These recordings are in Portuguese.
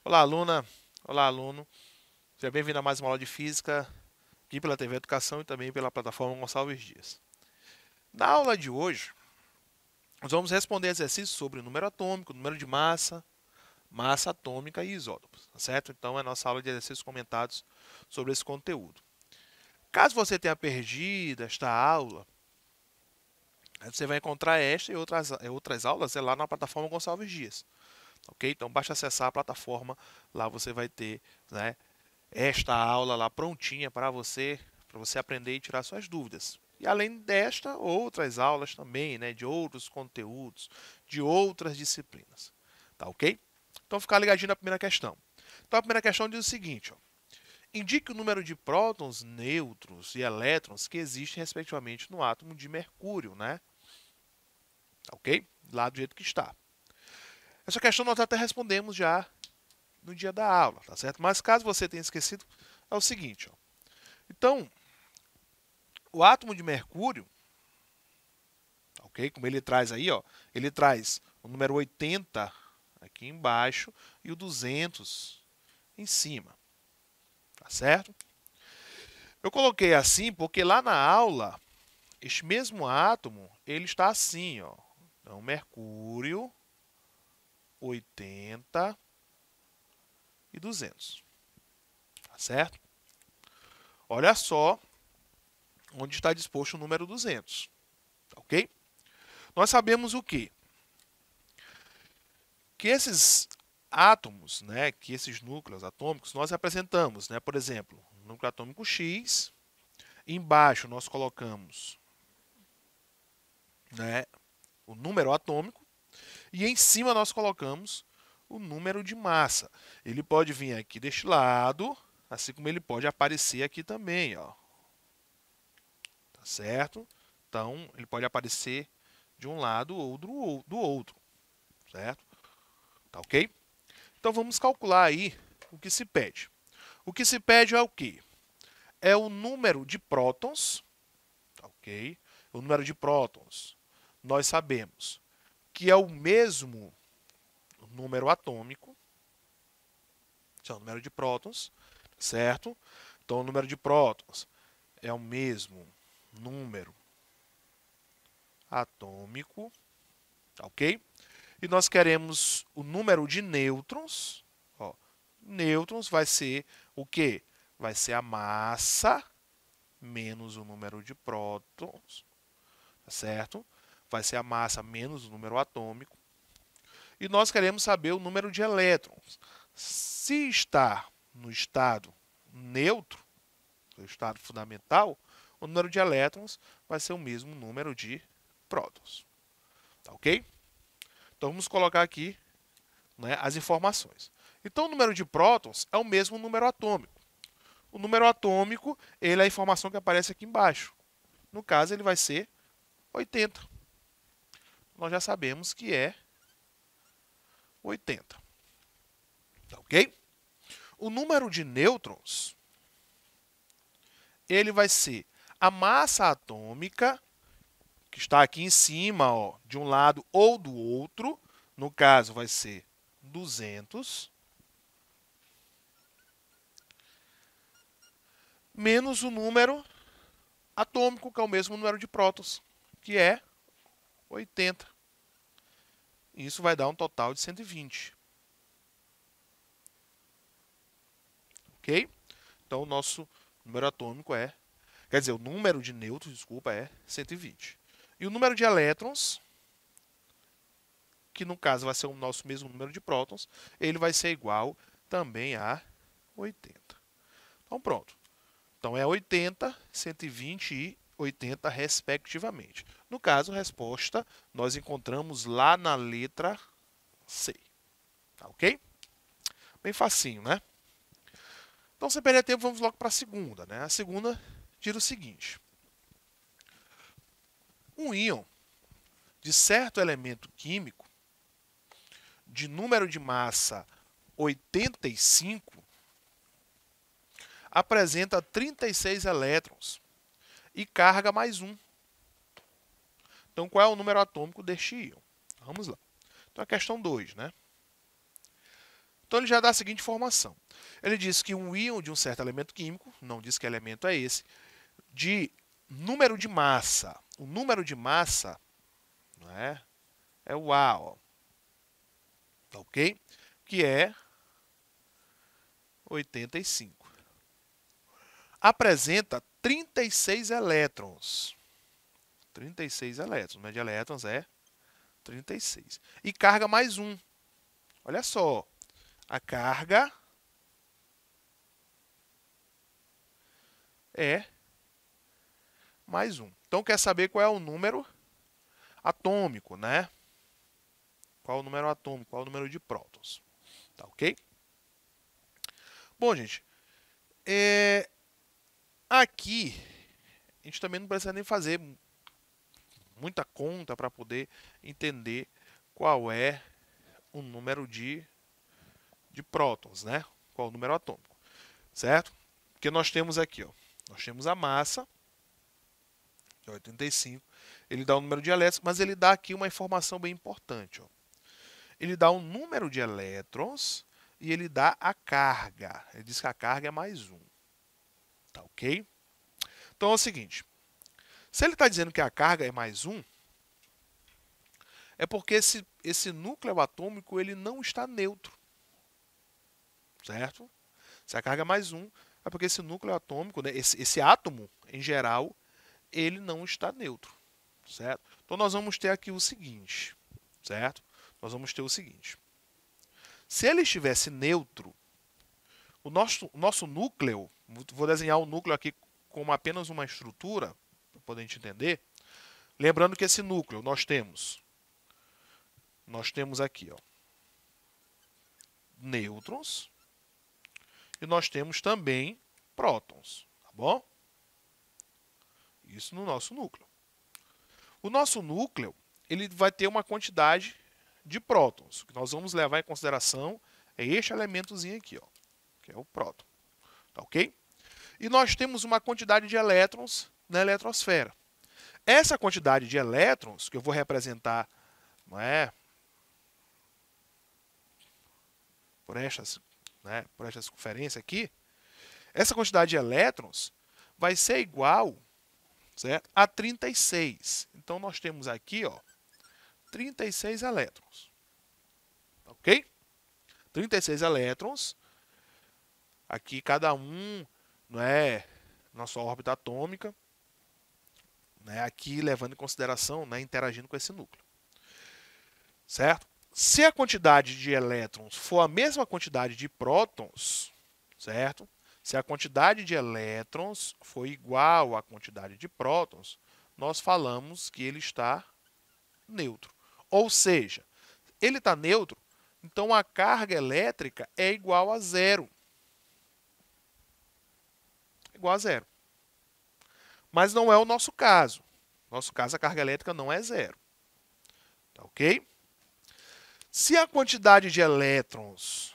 Olá, aluna. Olá, aluno. Seja bem-vindo a mais uma aula de Física aqui pela TV Educação e também pela plataforma Gonçalves Dias. Na aula de hoje, nós vamos responder exercícios sobre o número atômico, número de massa, massa atômica e isótopos, tá certo? Então, é a nossa aula de exercícios comentados sobre esse conteúdo. Caso você tenha perdido esta aula, você vai encontrar esta e outras aulas lá na plataforma Gonçalves Dias. Ok? Então, basta acessar a plataforma, lá você vai ter, né, esta aula lá prontinha para você aprender e tirar suas dúvidas. E além desta, outras aulas também, né, de outros conteúdos, de outras disciplinas. Tá ok? Então, ficar ligadinho na primeira questão. Então, a primeira questão diz o seguinte, ó. Indique o número de prótons, nêutrons e elétrons que existem, respectivamente, no átomo de mercúrio, né? Tá ok? Lá do jeito que está. Essa questão nós até respondemos já no dia da aula, tá certo? Mas caso você tenha esquecido, é o seguinte, ó. Então, o átomo de mercúrio, ok? Como ele traz aí, ó, ele traz o número 80 aqui embaixo e o 200 em cima, tá certo? Eu coloquei assim porque lá na aula, este mesmo átomo, ele está assim, ó. Então, mercúrio, 80 e 200, tá certo? Olha só onde está disposto o número 200, ok? Nós sabemos o quê? Que esses átomos, né, que esses núcleos atômicos, nós representamos, né, por exemplo, núcleo atômico X, embaixo nós colocamos, né, o número atômico, e em cima nós colocamos o número de massa. Ele pode vir aqui deste lado, assim como ele pode aparecer aqui também, ó. Tá certo? Então, ele pode aparecer de um lado ou do outro, certo? Tá ok? Então, vamos calcular aí o que se pede. O que se pede é o quê? É o número de prótons, tá ok? O número de prótons, nós sabemos que é o mesmo número atômico, esse é o número de prótons, certo? Então, o número de prótons é o mesmo número atômico, tá ok? E nós queremos o número de nêutrons. Ó, nêutrons vai ser o quê? Vai ser a massa menos o número de prótons, tá certo? Vai ser a massa menos o número atômico. E nós queremos saber o número de elétrons. Se está no estado neutro, no estado fundamental, o número de elétrons vai ser o mesmo número de prótons. Tá ok? Então vamos colocar aqui, né, as informações. Então o número de prótons é o mesmo número atômico. O número atômico, ele é a informação que aparece aqui embaixo. No caso, ele vai ser 80. Nós já sabemos que é 80. Tá ok? O número de nêutrons, ele vai ser a massa atômica, que está aqui em cima, ó, de um lado ou do outro. No caso, vai ser 200, menos o número atômico, que é o mesmo número de prótons, que é 80. Isso vai dar um total de 120. Ok? Então, o nosso número atômico é... Quer dizer, o número de nêutrons, desculpa, é 120. E o número de elétrons, que no caso vai ser o nosso mesmo número de prótons, ele vai ser igual também a 80. Então, pronto. Então, é 80, 120 e 80, respectivamente. No caso, a resposta nós encontramos lá na letra C. Tá ok? Bem facinho, né? Então, sem perder tempo, vamos logo para a segunda, né? A segunda diz o seguinte. Um íon de certo elemento químico de número de massa 85 apresenta 36 elétrons e carga mais 1. Então, qual é o número atômico deste íon? Vamos lá. Então, a questão 2, né? Então, ele já dá a seguinte informação. Ele diz que um íon de um certo elemento químico, não diz que elemento é esse, de número de massa. O número de massa, não é o A, ó, ok? Que é 85. Apresenta 36 elétrons. 36 elétrons. O número de elétrons é 36. E carga mais 1. Olha só. A carga é mais 1. Então, quer saber qual é o número atômico, né? Qual é o número atômico, qual é o número de prótons. Tá ok? Bom, gente, aqui a gente também não precisa nem fazer muita conta para poder entender qual é o número de prótons, né? Qual é o número atômico, certo? Porque nós temos aqui, ó, nós temos a massa, que é 85, ele dá o número de elétrons, mas ele dá aqui uma informação bem importante, ó. Ele dá o número de elétrons e ele dá a carga. Ele diz que a carga é mais 1. Tá ok? Então é o seguinte. Se ele está dizendo que a carga é mais 1, é porque esse núcleo atômico ele não está neutro. Certo? Se a carga é mais 1, é porque esse núcleo atômico, né, esse átomo, em geral, ele não está neutro. Certo? Então nós vamos ter aqui o seguinte. Certo? Nós vamos ter o seguinte. Se ele estivesse neutro, o nosso núcleo, vou desenhar o núcleo aqui como apenas uma estrutura, para poder a gente entender. Lembrando que esse núcleo nós temos aqui, ó, nêutrons e nós temos também prótons, tá bom? Isso no nosso núcleo. O nosso núcleo, ele vai ter uma quantidade de prótons. O que nós vamos levar em consideração é este elementozinho aqui, ó, que é o próton. Tá ok? E nós temos uma quantidade de elétrons na eletrosfera. Essa quantidade de elétrons, que eu vou representar, não é, por esta circunferência aqui, essa quantidade de elétrons vai ser igual, certo, a 36. Então, nós temos aqui, ó, 36 elétrons. Ok? 36 elétrons. Aqui, cada um, não é, na sua órbita atômica, né, aqui levando em consideração, né, interagindo com esse núcleo. Certo? Se a quantidade de elétrons for a mesma quantidade de prótons, certo? Se a quantidade de elétrons for igual à quantidade de prótons, nós falamos que ele está neutro. Ou seja, ele está neutro, então a carga elétrica é igual a zero. Igual a zero. Mas não é o nosso caso. No nosso caso, a carga elétrica não é zero. Tá ok? Se a quantidade de elétrons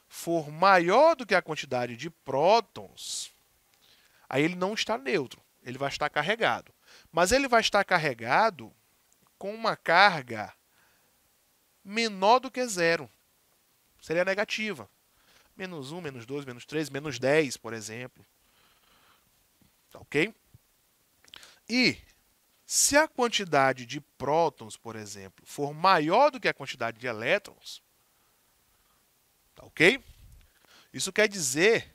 for maior do que a quantidade de prótons, aí ele não está neutro, ele vai estar carregado. Mas ele vai estar carregado com uma carga menor do que zero. Seria negativa. Menos 1, menos 2, menos 3, menos 10, por exemplo. Tá ok? E se a quantidade de prótons, por exemplo, for maior do que a quantidade de elétrons, tá ok? Isso quer dizer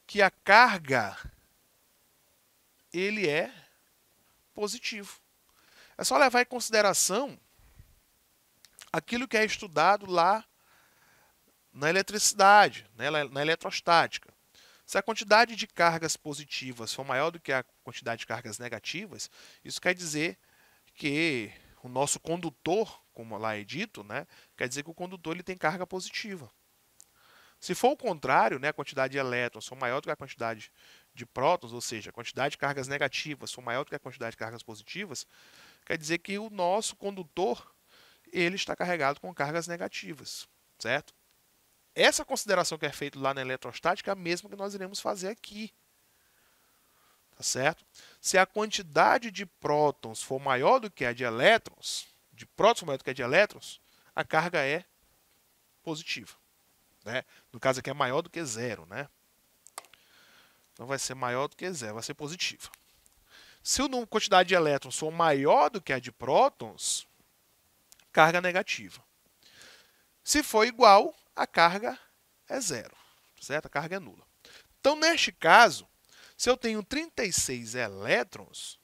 que a carga ele é positivo. É só levar em consideração aquilo que é estudado lá na eletricidade, né, na eletrostática. Se a quantidade de cargas positivas for maior do que a quantidade de cargas negativas, isso quer dizer que o nosso condutor, como lá é dito, né, quer dizer que o condutor ele tem carga positiva. Se for o contrário, né, a quantidade de elétrons for maior do que a quantidade de prótons, ou seja, a quantidade de cargas negativas for maior do que a quantidade de cargas positivas, quer dizer que o nosso condutor ele está carregado com cargas negativas, certo? essa consideração que é feita lá na eletrostática é a mesma que nós iremos fazer aqui. Tá certo? Se a quantidade de prótons for maior do que a de elétrons, a carga é positiva. Né? No caso aqui é maior do que zero. Né? Então vai ser maior do que zero, vai ser positiva. Se a quantidade de elétrons for maior do que a de prótons, carga negativa. Se for igual, a carga é zero. Certo? A carga é nula. Então, neste caso, se eu tenho 36 elétrons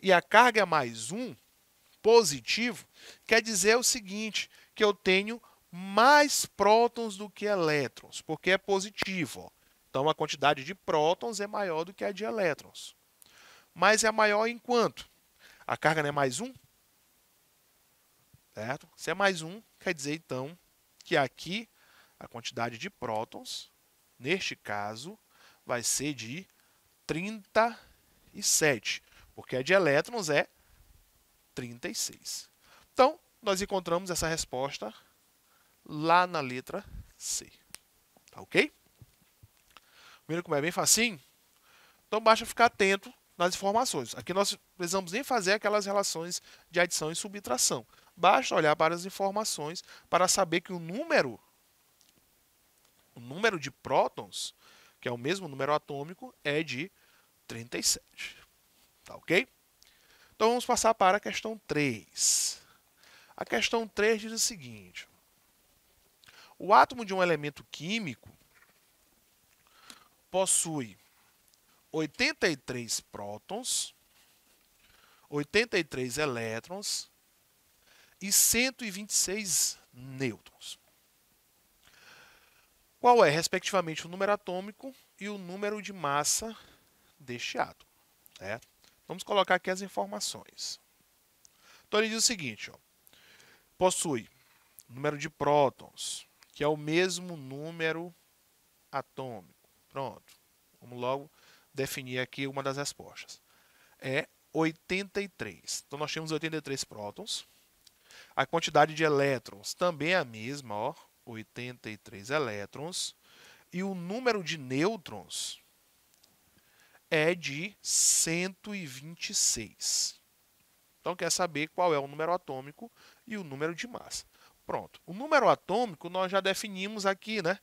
e a carga é mais 1, positivo, quer dizer o seguinte, que eu tenho mais prótons do que elétrons, porque é positivo. Ó. Então, a quantidade de prótons é maior do que a de elétrons. Mas é maior em quanto? A carga não é mais 1? Certo? Se é mais 1, quer dizer, então, que aqui a quantidade de prótons, neste caso, vai ser de 37, porque a de elétrons é 36. Então, nós encontramos essa resposta lá na letra C. Tá ok? Viram como é bem facinho? Então, basta ficar atento nas informações. Aqui nós precisamos nem fazer aquelas relações de adição e subtração. Basta olhar para as informações para saber que o número de prótons, que é o mesmo número atômico, é de 37. Tá ok? Então, vamos passar para a questão 3. A questão 3 diz o seguinte. O átomo de um elemento químico possui 83 prótons, 83 elétrons e 126 nêutrons. Qual é, respectivamente, o número atômico e o número de massa deste átomo? Certo? Vamos colocar aqui as informações. Então, ele diz o seguinte, ó, possui número de prótons, que é o mesmo número atômico. Pronto. Vamos logo definir aqui uma das respostas. É 83. Então, nós temos 83 prótons. A quantidade de elétrons também é a mesma, ó, 83 elétrons. E o número de nêutrons é de 126. Então, quer saber qual é o número atômico e o número de massa. Pronto. O número atômico nós já definimos aqui, né?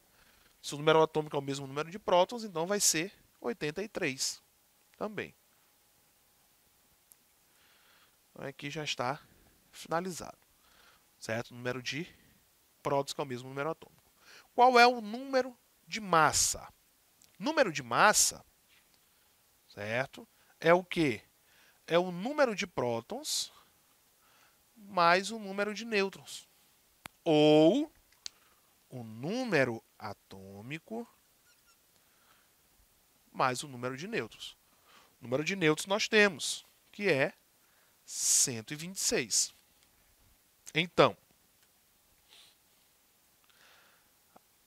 Se o número atômico é o mesmo número de prótons, então vai ser 83 também. Então, aqui já está finalizado. Certo? O número de prótons que é o mesmo número atômico. Qual é o número de massa? Número de massa, certo? É o quê? É o número de prótons mais o número de nêutrons. Ou o número atômico mais o número de nêutrons. O número de nêutrons nós temos, que é 126. Então,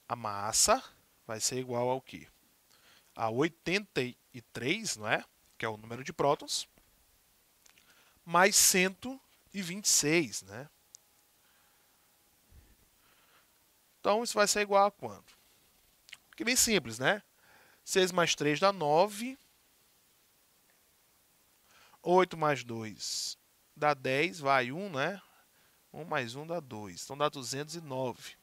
a massa vai ser igual ao quê? A 83, não é? Que é o número de prótons, mais 126, né? Então, isso vai ser igual a quanto? Que bem simples, né? 6 mais 3 dá 9. 8 mais 2 dá 10, vai 1, né? 1 mais 1 dá 2. Então, dá 209.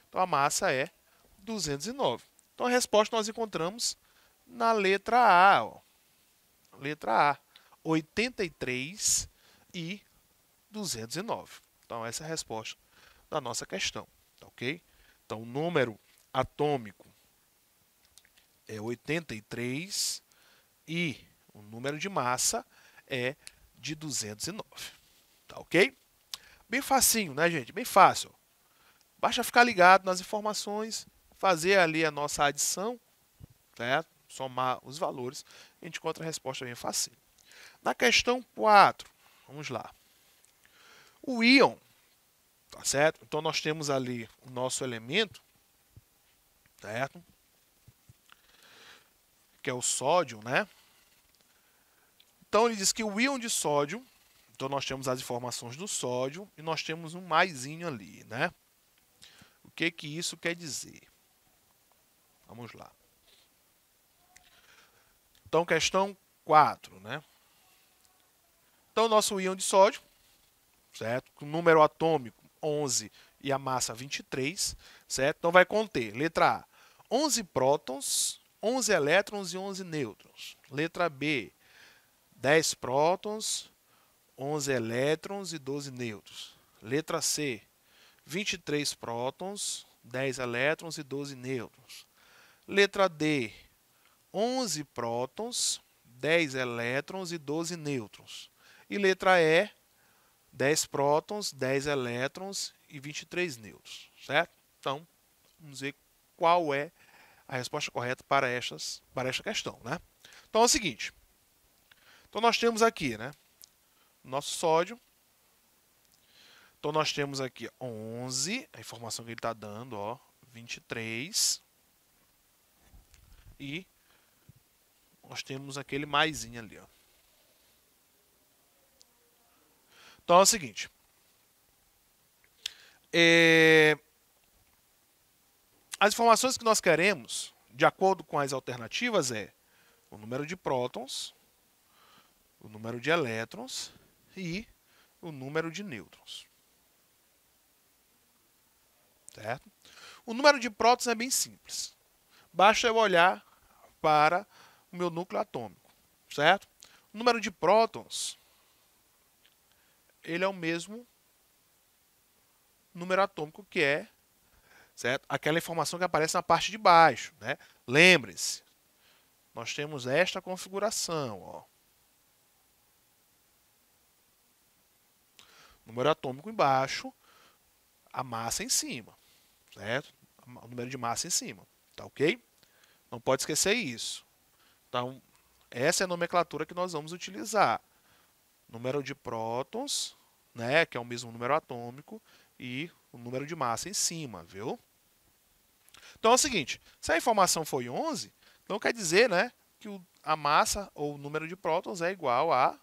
Então, a massa é 209. Então, a resposta nós encontramos na letra A. Ó. Letra A. 83 e 209. Então, essa é a resposta da nossa questão. Tá ok? Então, o número atômico é 83 e o número de massa é de 209. Tá ok? Bem facinho, né, gente? Bem fácil. Basta ficar ligado nas informações, fazer ali a nossa adição, certo? Somar os valores, a gente encontra a resposta bem facinho. Na questão 4, vamos lá. O íon, tá certo? Então, nós temos ali o nosso elemento, certo? Que é o sódio, né? Então, ele diz que o íon de sódio, então nós temos as informações do sódio e nós temos um maisinho ali, né? O que isso quer dizer? Vamos lá. Então, questão 4, né? Então, nosso íon de sódio, certo? Com o número atômico 11 e a massa 23, certo? Então, vai conter, letra A, 11 prótons, 11 elétrons e 11 nêutrons. Letra B, 10 prótons, 11 elétrons e 12 nêutrons. Letra C, 23 prótons, 10 elétrons e 12 nêutrons. Letra D, 11 prótons, 10 elétrons e 12 nêutrons. E letra E, 10 prótons, 10 elétrons e 23 nêutrons, certo? Então, vamos ver qual é a resposta correta para esta questão, né? Então é o seguinte. Então nós temos aqui, né, nosso sódio. Então nós temos aqui 11, a informação que ele está dando, ó, 23. E nós temos aquele maisinho ali, ó. Então é o seguinte. As informações que nós queremos, de acordo com as alternativas, é o número de prótons, o número de elétrons e o número de nêutrons. Certo? O número de prótons é bem simples. Basta eu olhar para o meu núcleo atômico. Certo? O número de prótons, ele é o mesmo número atômico que é, certo? Aquela informação que aparece na parte de baixo, né? Lembre-se, nós temos esta configuração, ó. Número atômico embaixo, a massa em cima, certo? O número de massa em cima, tá ok? Não pode esquecer isso. Então, essa é a nomenclatura que nós vamos utilizar. Número de prótons, né, que é o mesmo número atômico, e o número de massa em cima, viu? Então é o seguinte, se a informação foi 11, então quer dizer, né, que a massa ou o número de prótons é igual a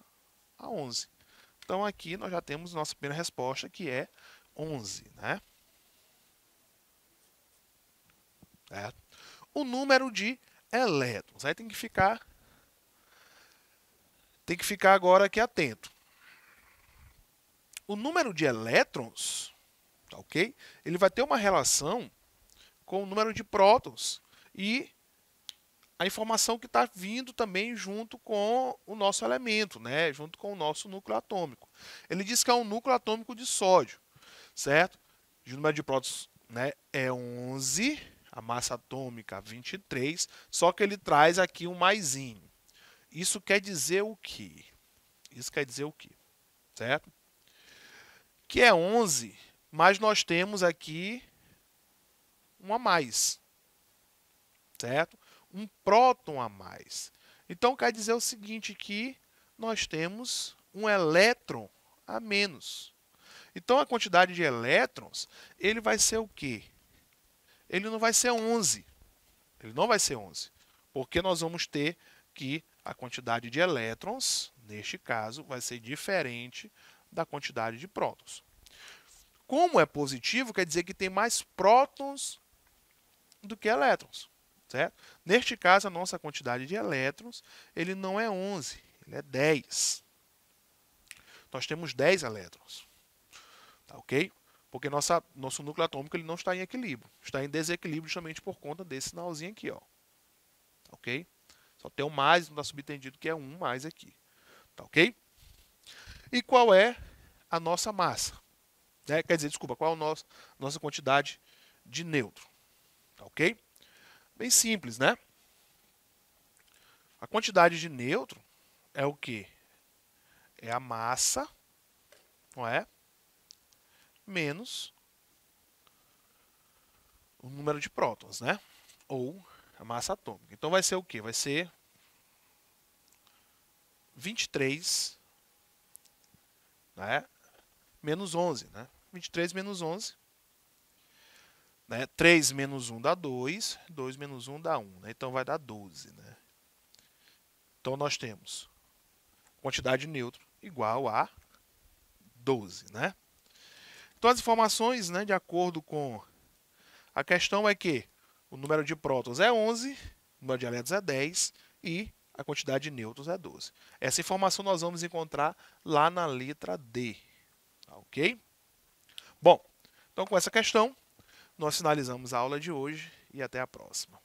11. Então aqui nós já temos nossa primeira resposta, que é 11, né? Certo? O número de elétrons, aí tem que ficar agora aqui atento. O número de elétrons, tá ok? Ele vai ter uma relação com o número de prótons e a informação que está vindo também junto com o nosso elemento, né? Junto com o nosso núcleo atômico. Ele diz que é um núcleo atômico de sódio, certo? O número de prótons, né, é 11, a massa atômica 23, só que ele traz aqui um maisinho. Isso quer dizer o quê? Isso quer dizer o quê? Certo? Que é 11, mas nós temos aqui um a mais, certo? Um próton a mais. Então quer dizer o seguinte, que nós temos um elétron a menos. Então a quantidade de elétrons, ele vai ser o quê? Ele não vai ser 11. Ele não vai ser 11, porque nós vamos ter que a quantidade de elétrons, neste caso, vai ser diferente da quantidade de prótons. Como é positivo, quer dizer que tem mais prótons do que elétrons, certo? Neste caso, a nossa quantidade de elétrons, ele não é 11, ele é 10. Nós temos 10 elétrons, tá ok? Porque nosso núcleo atômico ele não está em equilíbrio, está em desequilíbrio justamente por conta desse sinalzinho aqui, ó. Tá ok? Só tem um mais, não está subentendido que é um mais aqui, tá ok? E qual é a nossa massa? Né? Quer dizer, desculpa, qual é a nossa quantidade de nêutron? Tá ok? Bem simples, né? A quantidade de nêutron é o quê? É a massa, não é? Menos o número de prótons, né? Ou a massa atômica. Então vai ser o quê? Vai ser 23, né? Menos 11, né? 23 menos 11. Né? 3 menos 1 dá 2, 2 menos 1 dá 1, né? Então vai dar 12. Né? Então nós temos quantidade de nêutron igual a 12. Né? Então as informações, né, de acordo com a questão é que o número de prótons é 11, o número de elétrons é 10 e a quantidade de nêutrons é 12. Essa informação nós vamos encontrar lá na letra D. Ok? Bom, então com essa questão, nós finalizamos a aula de hoje e até a próxima.